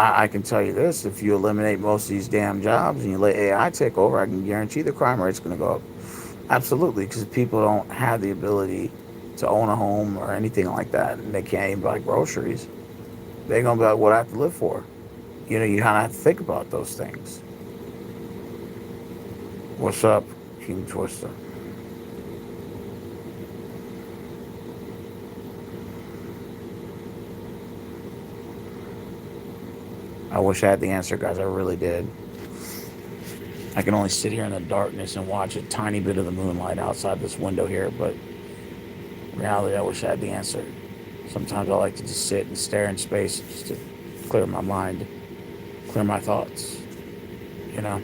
I can tell you this: if you eliminate most of these damn jobs and you let AI take over, I can guarantee the crime rate's going to go up. Absolutely, because people don't have the ability to own a home or anything like that, and they can't even buy groceries. They're gonna be like, "What I have to live for?" You kind of have to think about those things. What's up, King Twister? I wish I had the answer, guys. I really did. I can only sit here in the darkness and watch a tiny bit of the moonlight outside this window here, but in reality, I wish I had the answer. Sometimes I like to just sit and stare in space just to clear my mind, clear my thoughts. You know,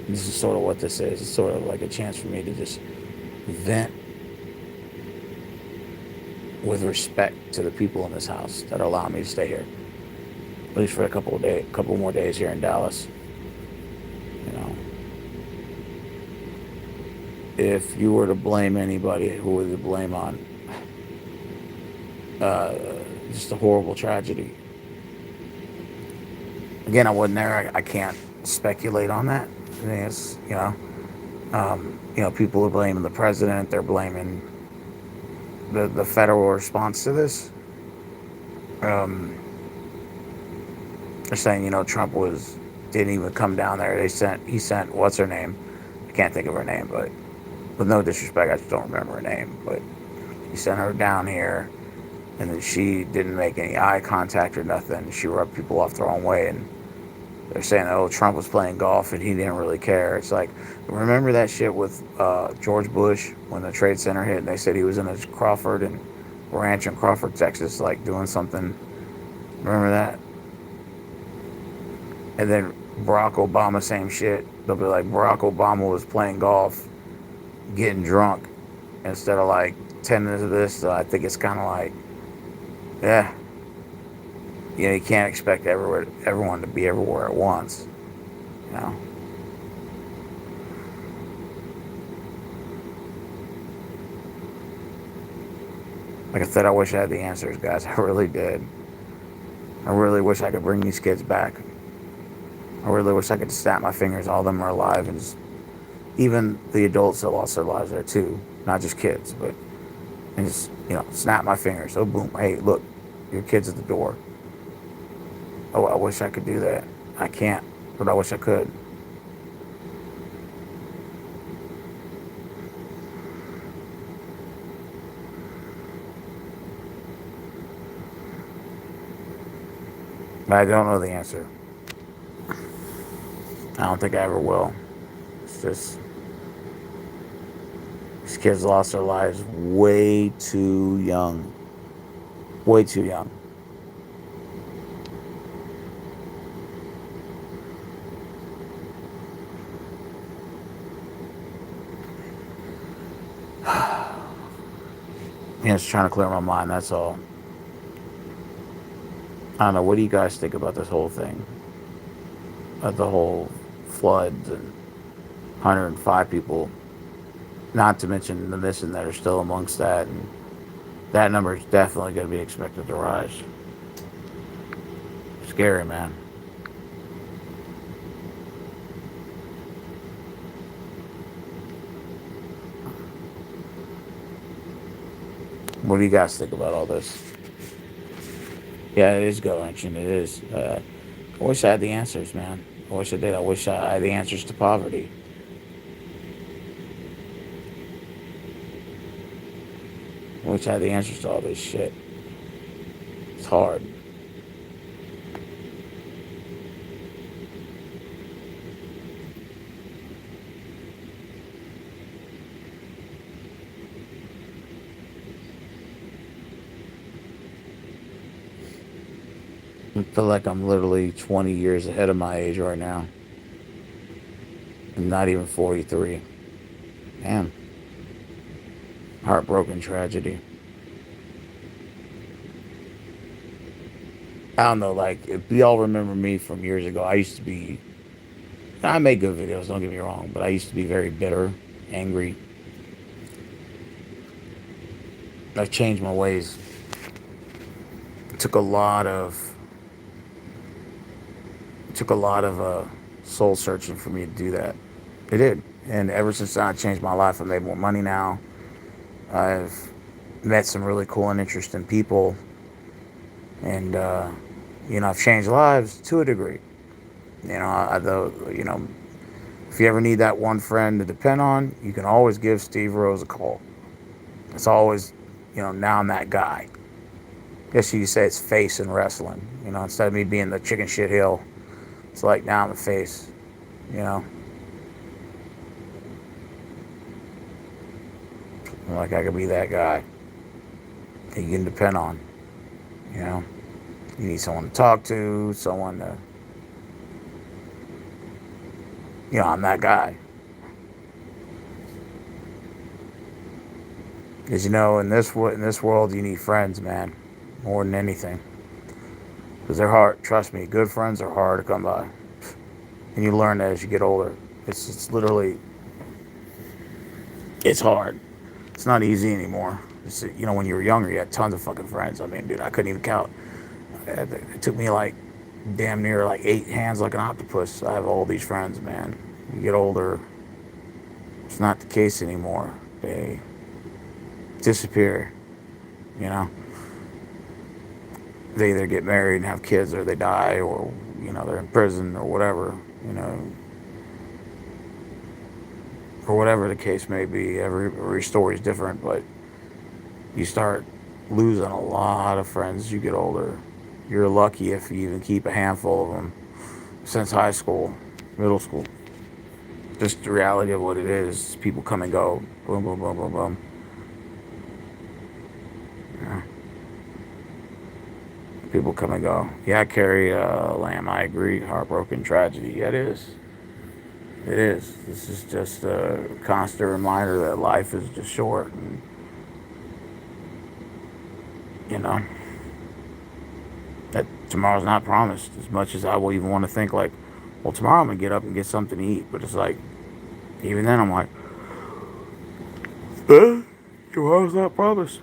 this is sort of what this is. It's sort of like a chance for me to just vent with respect to the people in this house that are allowing me to stay here, at least for a couple more days here in Dallas. You know, if you were to blame anybody, who would you blame on? Uh, just a horrible tragedy. Again, I wasn't there. I can't speculate on that. I mean, it's, people are blaming the president. They're blaming the federal response to this. Um, they're saying, Trump didn't even come down there. He sent what's her name? I can't think of her name, but with no disrespect, I just don't remember her name. But he sent her down here, and then she didn't make any eye contact or nothing. She rubbed people off the wrong way, and they're saying, oh, Trump was playing golf and he didn't really care. It's like, remember that shit with George Bush when the Trade Center hit and they said he was in a Crawford and ranch in Crawford, Texas, like doing something. Remember that? And then Barack Obama, same shit. They'll be like, Barack Obama was playing golf, getting drunk, instead of like tending to this. So I think it's kind of like, yeah, you can't expect everyone to be everywhere at once. You know. Like I said, I wish I had the answers, guys. I really did. I really wish I could bring these kids back. I really wish I could snap my fingers. All of them are alive, and even the adults that lost their lives there too. Not just kids, but and just snap my fingers. Oh, boom! Hey, look, your kid's at the door. Oh, I wish I could do that. I can't, but I wish I could. But I don't know the answer. I don't think I ever will. It's just these kids lost their lives way too young. Way too young. Just trying to clear my mind. That's all. I don't know. What do you guys think about this whole thing? The whole floods and 105 people. Not to mention the missing that are still amongst that, and that number is definitely going to be expected to rise. Scary, man. What do you guys think about all this? Yeah, it is gut wrenching. It is. I wish I had the answers, man. I wish I did. I wish I had the answers to poverty. I wish I had the answers to all this shit. It's hard. I feel like I'm literally 20 years ahead of my age right now. I'm not even 43. Damn. Heartbroken tragedy. I don't know, like, if y'all remember me from years ago, I used to be. I make good videos, don't get me wrong, but I used to be very bitter, angry. I've changed my ways. It took a lot of It took a lot of soul searching for me to do that. It did. And ever since then, I changed my life. I made more money now. I've met some really cool and interesting people. And, I've changed lives to a degree. If you ever need that one friend to depend on, you can always give Steve Rose a call. It's always, now I'm that guy. I guess you could say it's face in wrestling. Instead of me being the chicken shit heel, it's like now I'm the face. You know, like I could be that guy that you can depend on. You know, you need someone to talk to, someone to, I'm that guy. Because in this world, you need friends, man, more than anything. Because they're hard. Trust me, good friends are hard to come by, and you learn that as you get older. It's literally it's hard. It's not easy anymore. When you were younger, you had tons of fucking friends. I mean, dude, I couldn't even count. It took me like damn near like 8 hands like an octopus. I have all these friends, man. You get older, it's not the case anymore. They disappear. You know, they either get married and have kids, or they die, or they're in prison or whatever. Or whatever the case may be. Every story is different, but you start losing a lot of friends as you get older. You're lucky if you even keep a handful of them since high school, middle school. Just the reality of what it is. People come and go. Boom, boom, boom, boom, boom. Yeah. People come and go. Yeah, Carrie Lamb, I agree. Heartbroken tragedy. Yeah, it is. It is. This is just a constant reminder that life is just short. And, you know, that tomorrow's not promised. As much as I will even want to think, like, well, tomorrow I'm going to get up and get something to eat. But it's like, even then I'm like, tomorrow's not promised.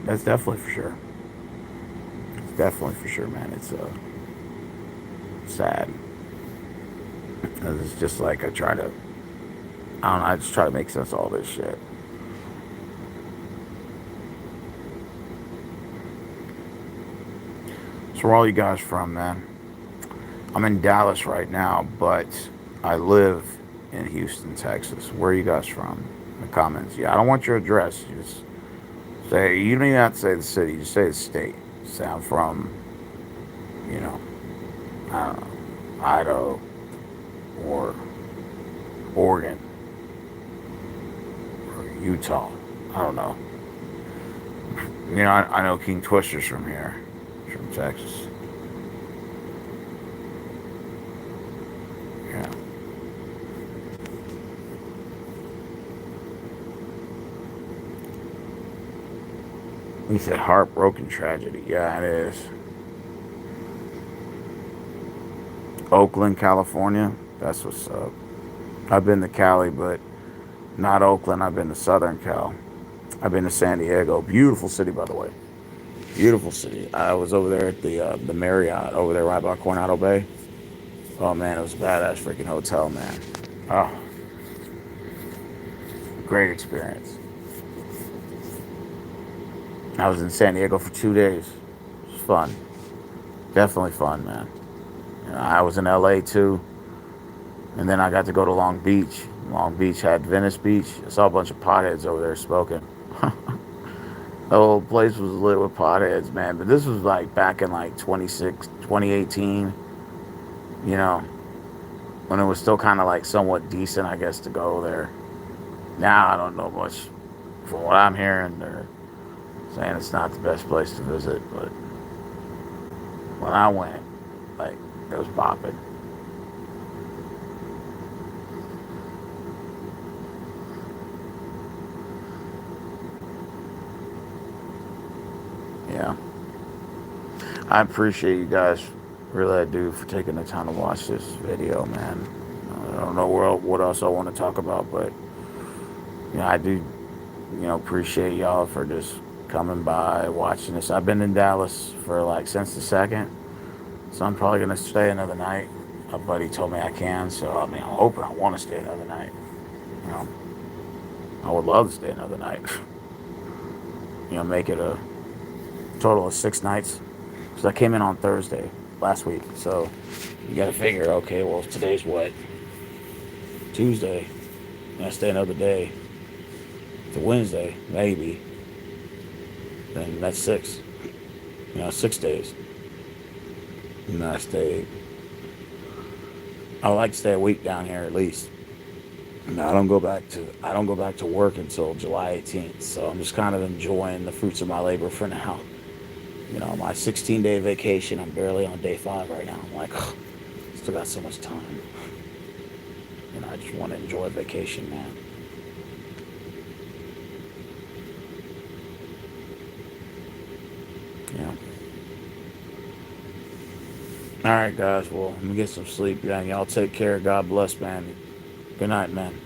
That's definitely for sure. It's definitely for sure, man. It's sad. It's just like I don't know, I just try to make sense of all this shit. So where are all you guys from, man? I'm in Dallas right now, but I live in Houston, Texas. Where are you guys from? In the comments. Yeah, I don't want your address. Just say, you don't even have to say the city. Just say the state. Say I'm from, you know, I don't know, Idaho or Oregon or Utah. I don't know. I know King Twister's from here. He's from Texas. Yeah. He said heartbroken tragedy. Yeah, it is. Oakland, California. That's what's up. I've been to Cali, but not Oakland. I've been to Southern Cal. I've been to San Diego. Beautiful city, by the way. Beautiful city. I was over there at the Marriott over there right by Coronado Bay. Oh man, it was a badass freaking hotel, man. Oh, great experience. I was in San Diego for 2 days. It was fun. Definitely fun, man. I was in LA too. And then I got to go to Long Beach. Long Beach had Venice Beach. I saw a bunch of potheads over there smoking. The whole place was lit with potheads, man. But this was like back in like 2018, you know, when it was still kind of like somewhat decent, I guess, to go there. Now I don't know much. From what I'm hearing, they're saying it's not the best place to visit. But when I went, like, it was popping. Yeah. I appreciate you guys, really I do, for taking the time to watch this video, man. I don't know what else I want to talk about, but I do, appreciate y'all for just coming by, watching this. I've been in Dallas for like since the second. So I'm probably gonna stay another night. A buddy told me I can, so I mean, I'm hoping I want to stay another night. You know, I would love to stay another night. Make it a total of 6 nights. Because I came in on Thursday last week, so you got to figure, okay, well, today's what, Tuesday. And I stay another day to Wednesday, maybe. Then that's six. 6 days. And I stay. I would like to stay a week down here at least. No, I don't go back to work until July 18th. So I'm just kind of enjoying the fruits of my labor for now. My 16-day vacation. I'm barely on day 5 right now. I'm like, oh, still got so much time. I just want to enjoy vacation, man. Yeah. All right, guys. Well, let me get some sleep, man. Y'all take care. God bless, man. Good night, man.